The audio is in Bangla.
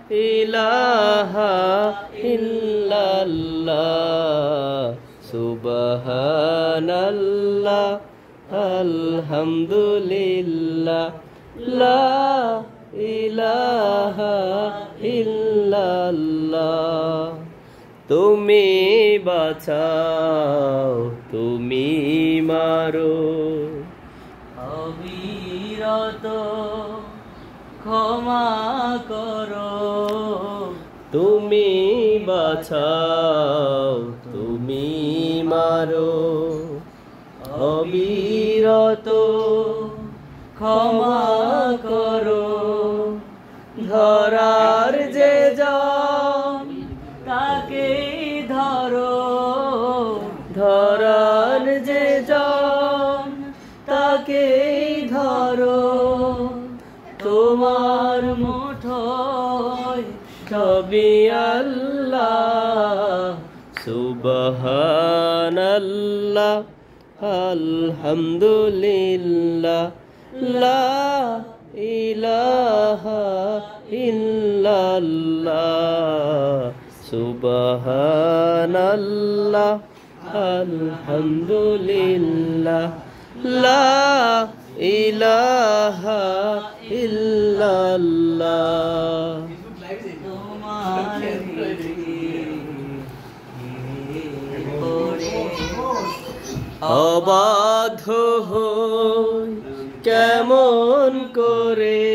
ইলাহা ইল্লাল্লাহ সুবহানাল্লাহ আলহামদুলিল্লাহ লা ইলাহা ইল্লাল্লাহ। তুমি বাঁচাও তুমি মারো অবিরত ক্ষমা করো। তুমি বাঁচাও তুমি মারো অবিরত ক্ষমা করো। ধরার যে জন তাকে ধরো, ধরার যে জন তাকে ধরো। তোমার মুঠোয় সবই আল্লাহ সুবহানাল্লাহ আলহামদুলিল্লাহ লা ইলাহা ইল্লাল্লাহ সুবহানাল্লাহ আলহামদুলিল্লাহ লা ইলাহা ইল্লাল্লাহ। তোমার অবাধ্য হই কেমন করে